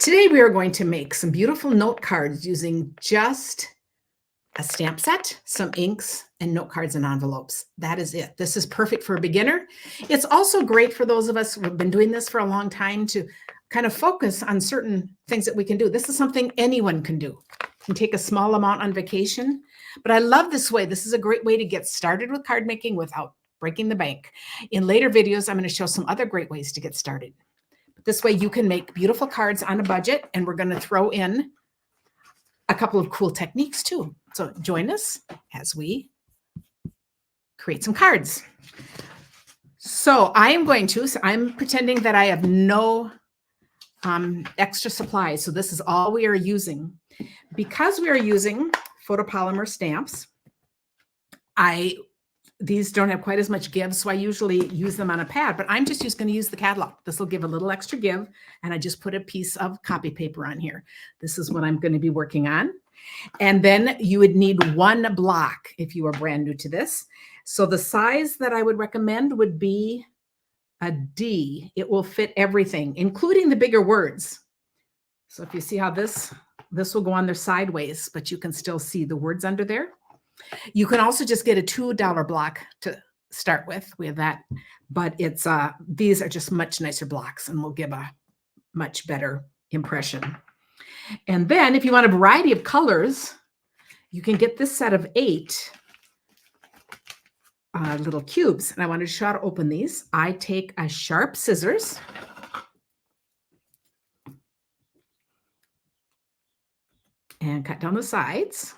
Today we are going to make some beautiful note cards using just a stamp set, some inks, and note cards and envelopes. That is it. This is perfect for a beginner. It's also great for those of us who have been doing this for a long time to kind of focus on certain things that we can do. This is something anyone can do. You can take a small amount on vacation, but I love this way. This is a great way to get started with card making without breaking the bank. In later videos, I'm going to show some other great ways to get started. This way you can make beautiful cards on a budget, and we're going to throw in a couple of cool techniques too. So join us as we create some cards. So I'm pretending that I have no extra supplies. So this is all we are using. Because we are using photopolymer stamps, these don't have quite as much give, so I usually use them on a pad, but I'm just going to use the catalog. This will give a little extra give, and I just put a piece of copy paper on here. This is what I'm going to be working on. And then you would need one block if you are brand new to this. So the size that I would recommend would be a D. It will fit everything, including the bigger words. So if you see how this will go on there sideways, but you can still see the words under there. You can also just get a $2 block to start with. We have that, but these are just much nicer blocks and will give a much better impression. And then if you want a variety of colors, you can get this set of 8 little cubes. And I wanted to show how to open these. I take a sharp scissors and cut down the sides.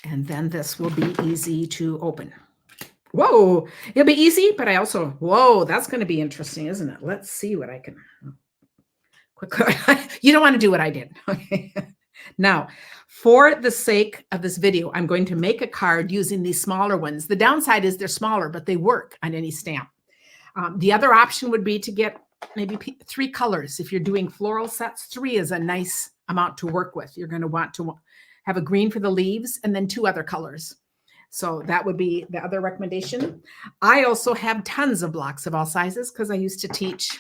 And then this will be easy to open. Whoa, it'll be easy, but whoa, that's going to be interesting, isn't it? Let's see what I can. Quickly, you don't want to do what I did. Okay. Now, for the sake of this video, I'm going to make a card using these smaller ones. The downside is they're smaller, but they work on any stamp. The other option would be to get maybe 3 colors. If you're doing floral sets, 3 is a nice amount to work with. You're going to want to have a green for the leaves and then 2 other colors. So that would be the other recommendation. I also have tons of blocks of all sizes because I used to teach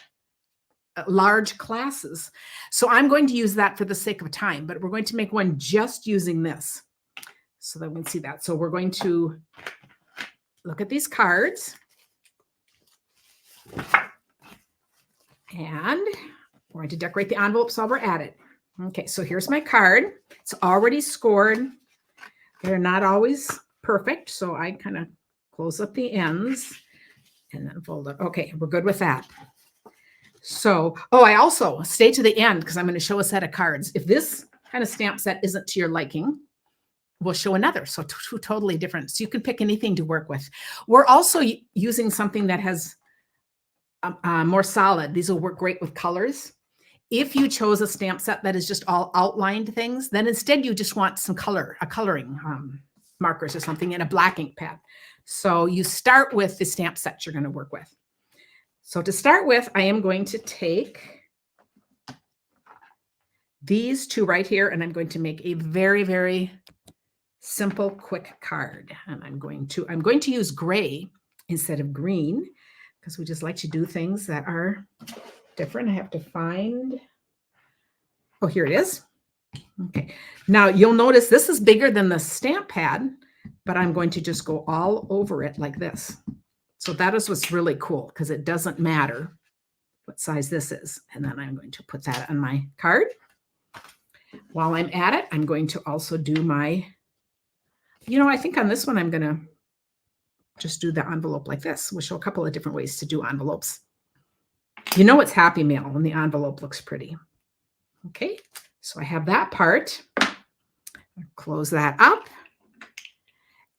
large classes. So I'm going to use that for the sake of time, but we're going to make one just using this so that we can see that. So we're going to look at these cards and we're going to decorate the envelopes while we're at it. Okay, so here's my card. It's already scored. They're not always perfect, so I kind of close up the ends and then fold it. Okay, we're good with that. So, I also stay to the end because I'm going to show a set of cards. If this kind of stamp set isn't to your liking, we'll show another. So 2 totally different. So you can pick anything to work with. We're also using something that has more solid. These will work great with colors. If you chose a stamp set that is just all outlined things, then instead you just want some coloring markers or something in a black ink pad. So you start with the stamp set you're going to work with. So to start with, I am going to take these 2 right here, and I'm going to make a very, very simple, quick card. And I'm going to use gray instead of green because we just like to do things that are different. I have to find, here it is. Okay, now you'll notice this is bigger than the stamp pad, but I'm going to just go all over it like this. So that is what's really cool because it doesn't matter what size this is. And then I'm going to put that on my card. While I'm at it, I'm going to also do my, I think on this one, I'm going to just do the envelope like this. We'll show a couple of different ways to do envelopes. It's Happy Mail when the envelope looks pretty. Okay, so I have that part. Close that up.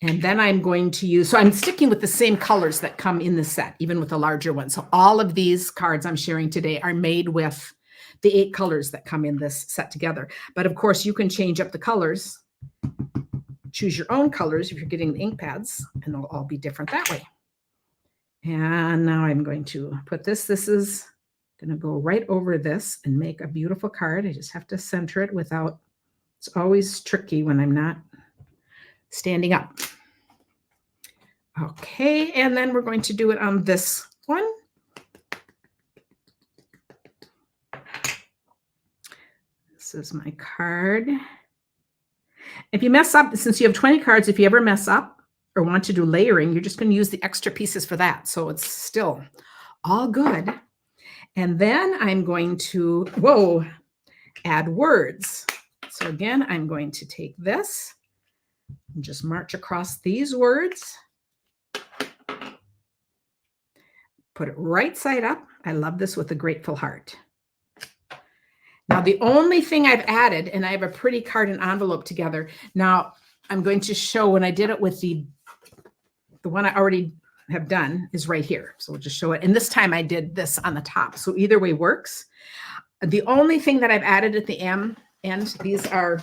And then I'm going to use, so I'm sticking with the same colors that come in the set, even with the larger one. So all of these cards I'm sharing today are made with the 8 colors that come in this set together. But of course, you can change up the colors, choose your own colors if you're getting the ink pads, and they'll all be different that way. And now I'm going to put this. This is going to go right over this and make a beautiful card. I just have to center it without, it's always tricky when I'm not standing up. Okay, and then we're going to do it on this one. This is my card. If you mess up, since you have 20 cards, if you ever mess up or want to do layering, you're just going to use the extra pieces for that. So it's still all good. And then I'm going to, add words. So again, I'm going to take this and just march across these words. Put it right side up. I love this with a grateful heart. Now, the only thing I've added, and I have a pretty card and envelope together. Now, I'm going to show when I did it with the one I already have done is right here. So we'll just show it. And this time I did this on the top. So either way works. The only thing that I've added at the end, these are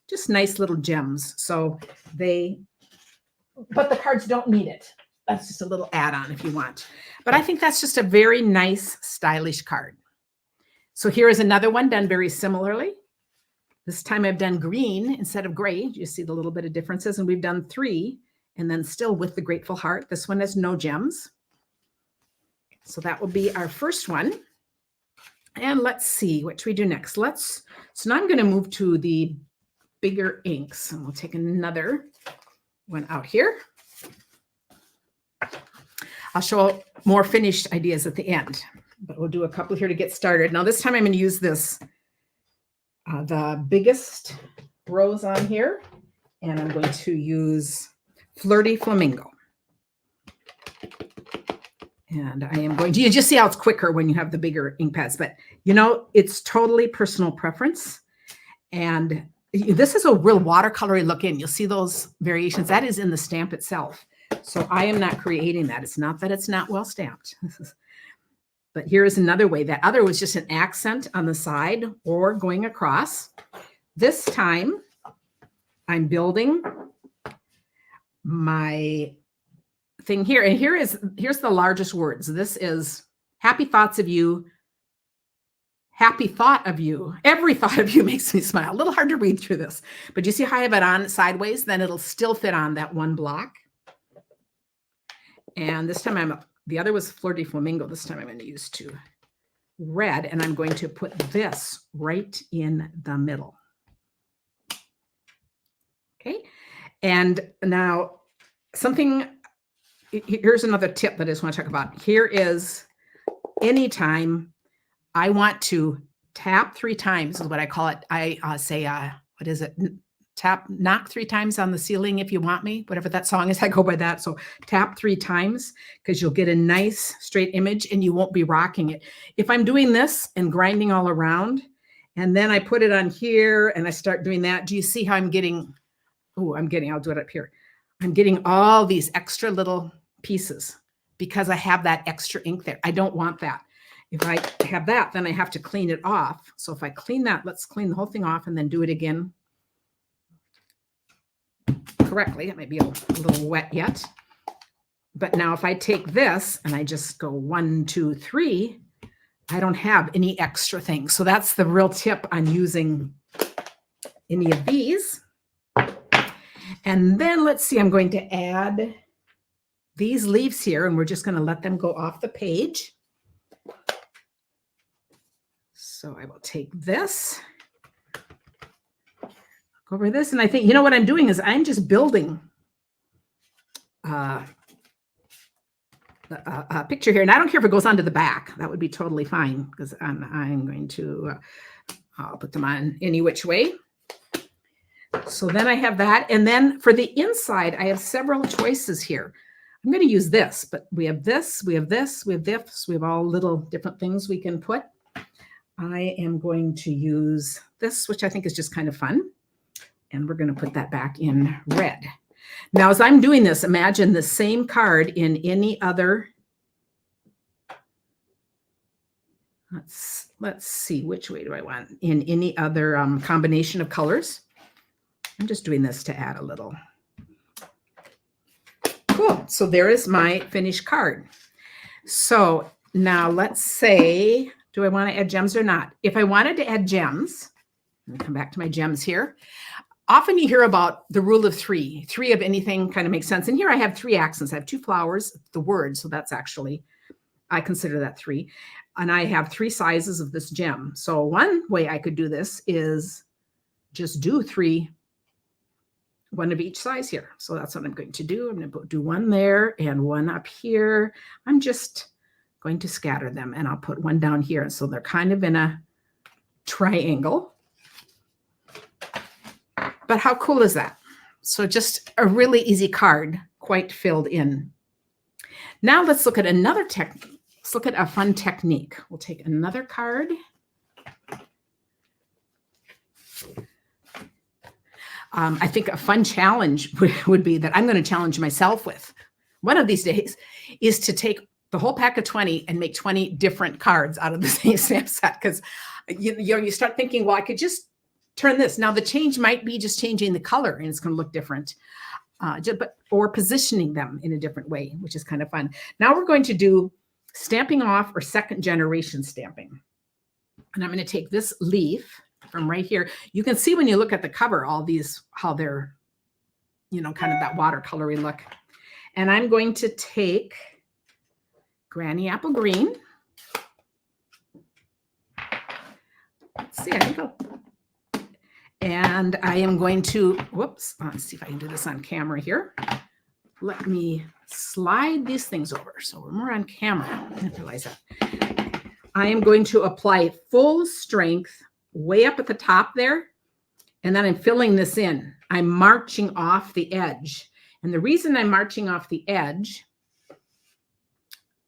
just nice little gems. So but the cards don't need it. That's just a little add-on if you want. But I think that's just a very nice, stylish card. So here is another one done very similarly. This time I've done green instead of gray. You see the little bit of differences, and we've done 3, and then still with the grateful heart. This one has no gems. So that will be our first one. And let's see what we do next. So now I'm going to move to the bigger inks, and we'll take another one out here. I'll show more finished ideas at the end, but we'll do a couple here to get started. Now, this time I'm going to use this, the biggest rose on here, and I'm going to use Flirty Flamingo. And I am going to, you just see how it's quicker when you have the bigger ink pads, but it's totally personal preference. And this is a real watercolory look in. You'll see those variations. That is in the stamp itself. So I am not creating that. It's not that it's not well stamped. But here is another way. That other was just an accent on the side or going across. This time I'm building my thing here. And here's the largest words. This is happy thoughts of you. Happy thought of you. Every thought of you makes me smile. A little hard to read through this, but you see how I have it on sideways? Then it'll still fit on that one block. And this time the other was Flirty Flamingo. This time I'm going to use 2 red, and I'm going to put this right in the middle. Okay. And now here's another tip that I just want to talk about. Here is anytime I want to tap 3 times is what I call it. I say, what is it? Knock 3 times on the ceiling if you want me, whatever that song is, I go by that. So tap 3 times because you'll get a nice straight image and you won't be rocking it. If I'm doing this and grinding all around and then I put it on here and I start doing that, do you see how I'm getting, I'll do it up here. I'm getting all these extra little pieces because I have that extra ink there. I don't want that. If I have that, then I have to clean it off. So if I clean that, let's clean the whole thing off and then do it again correctly. It might be a little wet yet. But now if I take this and I just go 1, 2, 3, I don't have any extra things. So that's the real tip on using any of these. And then let's see, I'm going to add these leaves here, and we're just going to let them go off the page. So I will take this, go over this, and I think, what I'm doing is I'm just building a picture here. And I don't care if it goes onto the back. That would be totally fine because I'm going to, I'll put them on any which way. So then I have that. And then for the inside, I have several choices here. I'm going to use this, but we have this, we have this, we have this, we have all little different things we can put. I am going to use this, which I think is just kind of fun. And we're going to put that back in red. Now, as I'm doing this, imagine the same card in any other. Let's see, which way do I want? In any other combination of colors. I'm just doing this to add a little. Cool. So there is my finished card. So now let's say, do I want to add gems or not? If I wanted to add gems, let me come back to my gems here. Often you hear about the rule of 3. 3 of anything kind of makes sense. And here I have 3 accents. I have 2 flowers, the word. So that's actually, I consider that 3. And I have 3 sizes of this gem. So one way I could do this is just do 3, one of each size here. So that's what I'm going to do. I'm going to do one there and one up here. I'm just going to scatter them, and I'll put one down here. So they're kind of in a triangle. But how cool is that? So just a really easy card, quite filled in. Now let's look at another technique. Let's look at a fun technique. We'll take another card. I think a fun challenge would be that I'm going to challenge myself with one of these days is to take the whole pack of 20 and make 20 different cards out of the same stamp set. Because you start thinking, well, I could just turn this. Now the change might be just changing the color and it's going to look different, or positioning them in a different way, which is kind of fun. Now we're going to do stamping off or second generation stamping. And I'm going to take this leaf from right here. You can see when you look at the cover, all these, how they're, kind of that watercolory look. And I'm going to take Granny Apple Green. Let's see, I think and I am going to, let's see if I can do this on camera here. Let me slide these things over. So when we're on camera, I didn't realize that. I am going to apply full strength way up at the top there. And then I'm filling this in. I'm marching off the edge. And the reason I'm marching off the edge,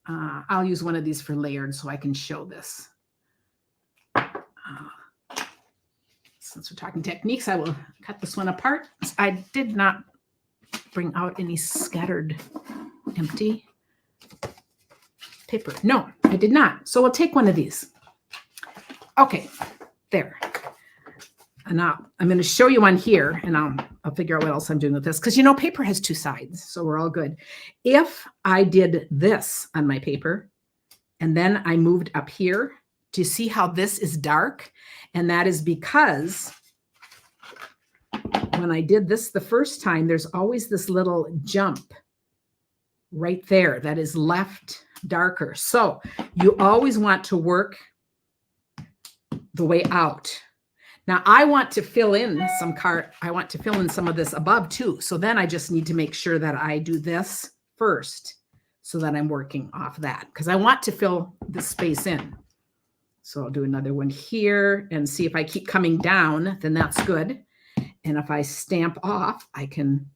I'll use one of these for layered so I can show this. Since we're talking techniques, I will cut this one apart. I did not bring out any scattered empty paper. No, I did not. So we'll take one of these. Okay, there. And now I'm going to show you one here, and I'll figure out what else I'm doing with this. Because, paper has 2 sides, so we're all good. If I did this on my paper, and then I moved up here, do you see how this is dark? And that is because when I did this the first time, there's always this little jump right there that is left darker. So you always want to work the way out. Now I want to fill in some of this above too. So then I just need to make sure that I do this first so that I'm working off that, because I want to fill the space in. So I'll do another one here and see if I keep coming down, then that's good. And if I stamp off, I can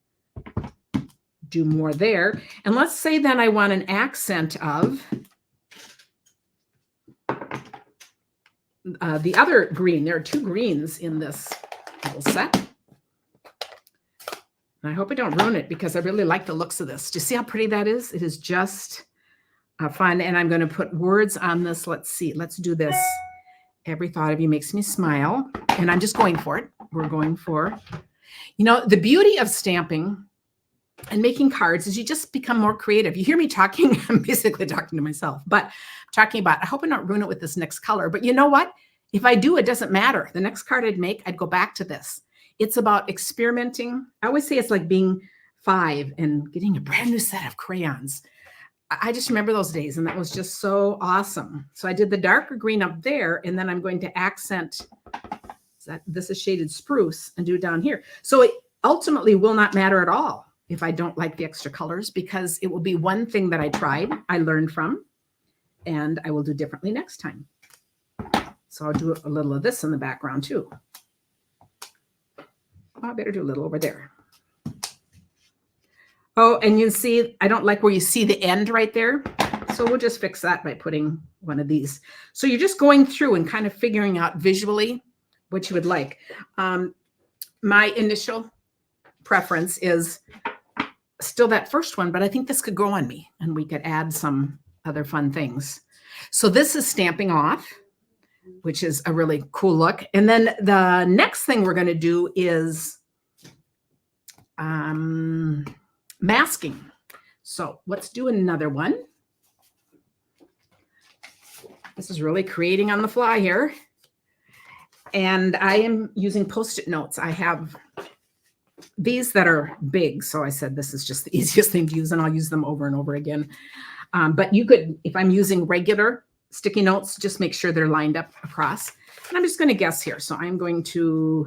do more there. And let's say then I want an accent of the other green. There are 2 greens in this little set. And I hope I don't ruin it because I really like the looks of this. Do you see how pretty that is? It is just fun. And I'm going to put words on this. Let's see. Let's do this. Every thought of you makes me smile. And I'm just going for it. We're going for, the beauty of stamping and making cards is you just become more creative. You hear me talking, I'm basically talking to myself, but I'm talking about, I hope I don't ruin it with this next color. But you know what? If I do, it doesn't matter. The next card I'd make, I'd go back to this. It's about experimenting. I always say it's like being 5 and getting a brand new set of crayons. I just remember those days, and that was just so awesome. So I did the darker green up there, and then I'm going to accent that this is shaded spruce and do it down here. So it ultimately will not matter at all if I don't like the extra colors, because it will be one thing that I tried, I learned from, and I will do differently next time. So I'll do a little of this in the background too. I better do a little over there. Oh, and you see, I don't like where you see the end right there. So we'll just fix that by putting one of these. So you're just going through and kind of figuring out visually what you would like. My initial preference is still that first one, but I think this could grow on me and we could add some other fun things. So this is stamping off, which is a really cool look. And then the next thing we're going to do is masking. So let's do another one. This is really creating on the fly here. And I am using Post-it notes. I have these that are big. So I said this is just the easiest thing to use, and I'll use them over and over again. But you could, if I'm using regular sticky notes, just make sure they're lined up across. And I'm just going to guess here. So I'm going to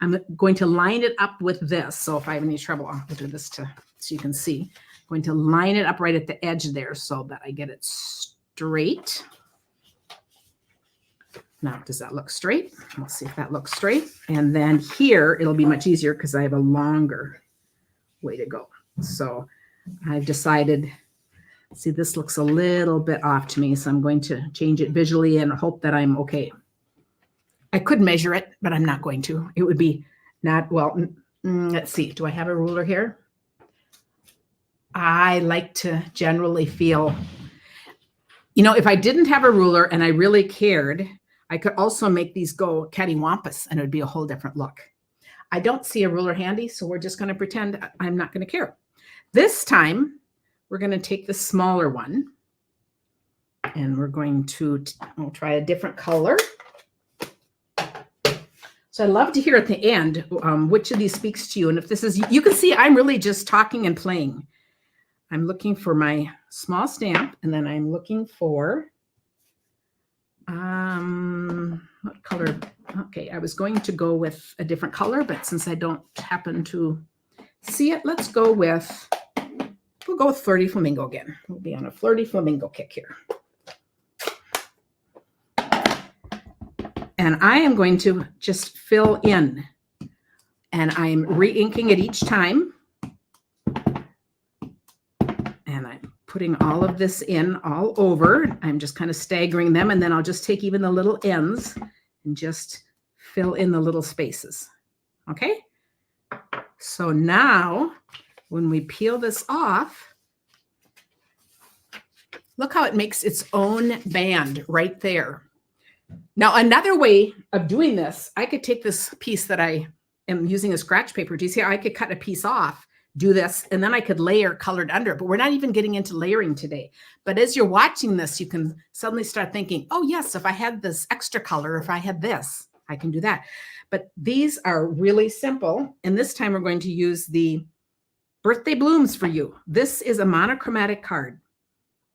line it up with this. So if I have any trouble, I'll do this so you can see. I'm going to line it up right at the edge there so that I get it straight. Now, does that look straight? Let's see if that looks straight. And then here, it'll be much easier because I have a longer way to go. So I've decided, see, this looks a little bit off to me. So I'm going to change it visually and hope that I'm okay. I could measure it, but I'm not going to. It would be not, well, let's see. Do I have a ruler here? I like to generally feel, you know, if I didn't have a ruler and I really cared, I could also make these go cattywampus and it would be a whole different look. I don't see a ruler handy, so we're just going to pretend I'm not going to care. This time, we're going to take the smaller one and we're going to we'll try a different color. So I love to hear at the end which of these speaks to you. And if this is, you can see I'm really just talking and playing. I'm looking for my small stamp and then I'm looking for what color? Okay, I was going to go with a different color, but since I don't happen to see it, let's go with, we'll go with Flirty Flamingo again. We'll be on a Flirty Flamingo kick here. And I am going to just fill in, and I'm re-inking it each time. And I'm putting all of this in all over. I'm just kind of staggering them, and then I'll just take even the little ends and just fill in the little spaces. Okay? So now, when we peel this off, look how it makes its own band right there. Now, another way of doing this, I could take this piece that I am using as scratch paper. Do you see how I could cut a piece off, do this, and then I could layer colored under it. But we're not even getting into layering today. But as you're watching this, you can suddenly start thinking, oh, yes, if I had this extra color, if I had this, I can do that. But these are really simple. And this time we're going to use the Birthday Blooms for You. This is a monochromatic card,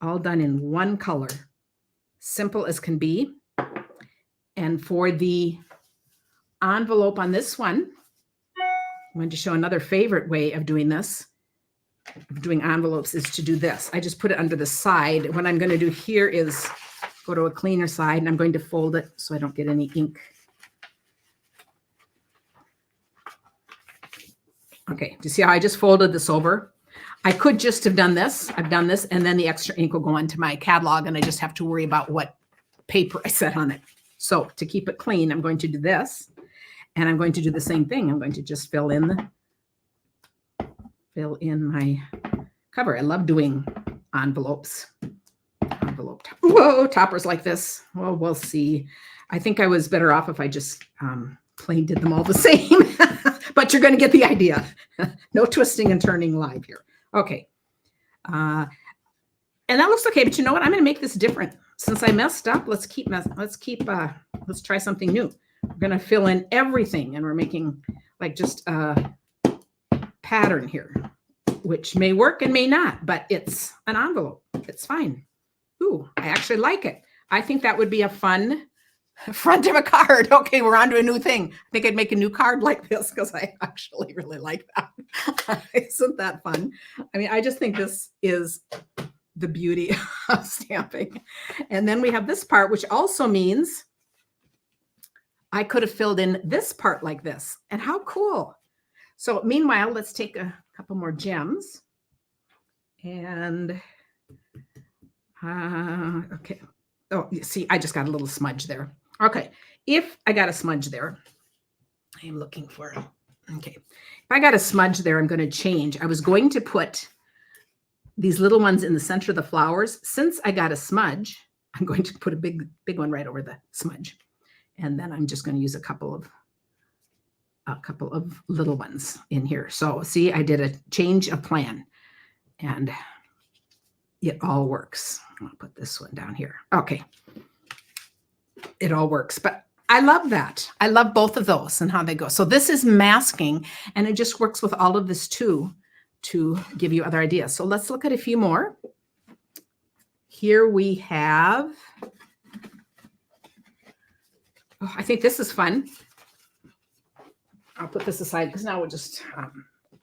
all done in one color. Simple as can be. And for the envelope on this one, I'm going to show another favorite way of doing this, of doing envelopes, is to do this. I just put it under the side. What I'm going to do here is go to a cleaner side, and I'm going to fold it so I don't get any ink. Okay, do you see how I just folded this over? I could just have done this. I've done this, and then the extra ink will go into my catalog, and I just have to worry about what paper I set on it. So to keep it clean, I'm going to do this, and I'm going to do the same thing. I'm going to just fill in my cover. I love doing envelopes. Whoa, toppers like this. Well, we'll see. I think I was better off if I just plain did them all the same, but you're going to get the idea. No twisting and turning live here. Okay. And that looks okay, but you know what? I'm going to make this different. Since I messed up, let's try something new. We're going to fill in everything, and we're making like just a pattern here, which may work and may not, but it's an envelope. It's fine. Ooh, I actually like it. I think that would be a fun front of a card. Okay, we're on to a new thing. I think I'd make a new card like this because I actually really like that. Isn't that fun? I mean, I just think this is the beauty of stamping. And then we have this part, which also means I could have filled in this part like this. And how cool. So meanwhile, let's take a couple more gems. And, okay. Oh, you see, I just got a little smudge there. Okay. If I got a smudge there, I am looking for it. Okay. If I got a smudge there, I'm going to change. I was going to put these little ones in the center of the flowers. Since I got a smudge, I'm going to put a big one right over the smudge. And then I'm just going to use a couple of little ones in here. So see, I did a change of plan and it all works. I'll put this one down here. Okay. It all works, but I love that. I love both of those and how they go. So this is masking, and it just works with all of this too, to give you other ideas. So let's look at a few more. Here we have, oh, I think this is fun. I'll put this aside because now we'll just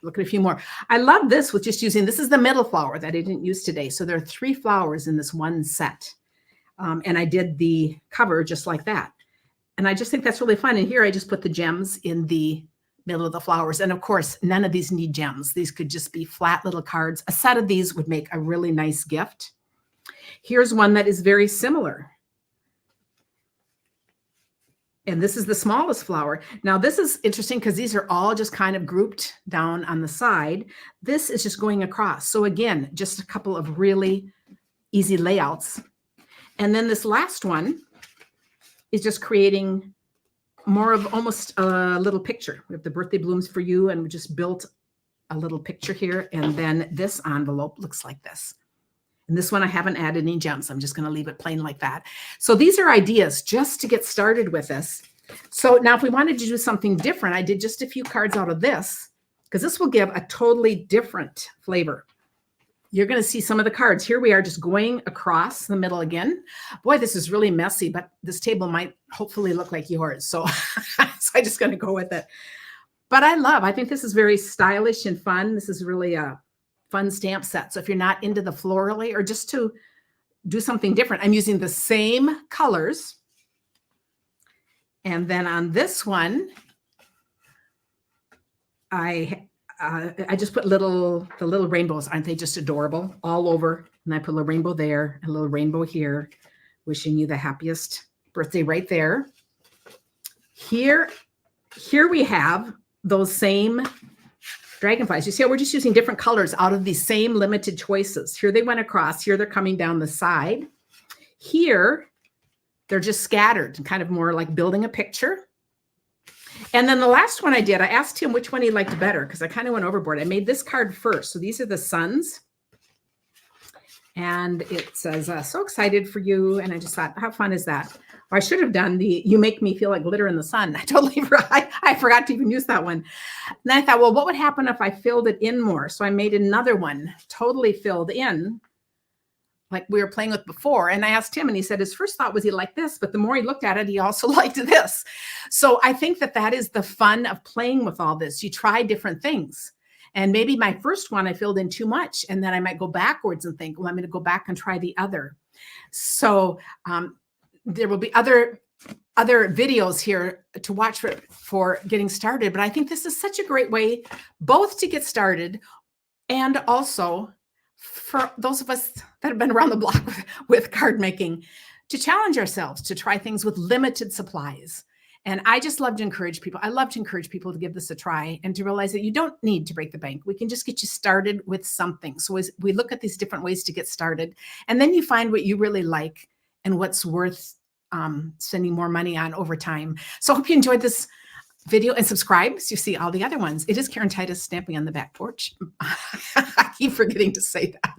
look at a few more. I love this with just using, this is the middle flower that I didn't use today. So there are 3 flowers in this one set. And I did the cover just like that. And I just think that's really fun. And here I just put the gems in the middle of the flowers. And of course, none of these need gems. These could just be flat little cards. A set of these would make a really nice gift. Here's one that is very similar. And this is the smallest flower. Now, this is interesting because these are all just kind of grouped down on the side. This is just going across. So again, just a couple of really easy layouts. And then this last one is just creating more of almost a little picture. We have the birthday blooms for you, and we just built a little picture here. And then this envelope looks like this. And this one, I haven't added any gems. I'm just going to leave it plain like that. So these are ideas just to get started with this. So now if we wanted to do something different, I did just a few cards out of this because this will give a totally different flavor. You're going to see some of the cards. Here we are just going across the middle again. Boy, this is really messy, but this table might hopefully look like yours. So, so I'm just going to go with it. But I think this is very stylish and fun. This is really a fun stamp set. So if you're not into the florally or just to do something different, I'm using the same colors. And then on this one, I just put the little rainbows. Aren't they just adorable all over? And I put a little rainbow there, a little rainbow here, wishing you the happiest birthday right there. Here we have those same dragonflies. You see how we're just using different colors out of these same limited choices. Here they went across. Here they're coming down the side. Here, they're just scattered and kind of more like building a picture. And then the last one I did, I asked him which one he liked better because I kind of went overboard. I made this card first. So these are the suns. And it says, so excited for you. And I just thought, how fun is that? Or I should have done you make me feel like glitter in the sun. I totally forgot. I forgot to even use that one. And then I thought, well, what would happen if I filled it in more? So I made another one totally filled in like we were playing with before. And I asked him and he said his first thought was he liked this, but the more he looked at it, he also liked this. So I think that is the fun of playing with all this. You try different things. And maybe my first one, I filled in too much. And then I might go backwards and think, well, I'm going to go back and try the other. So there will be other videos here to watch for getting started. But I think this is such a great way both to get started and also for those of us that have been around the block with card making to challenge ourselves, to try things with limited supplies. And I just love to encourage people. I love to encourage people to give this a try and to realize that you don't need to break the bank. We can just get you started with something. So as we look at these different ways to get started, and then you find what you really like and what's worth spending more money on over time. So I hope you enjoyed this video and subscribe so you see all the other ones. It is Karen Titus stamping on the back porch. I keep forgetting to say that.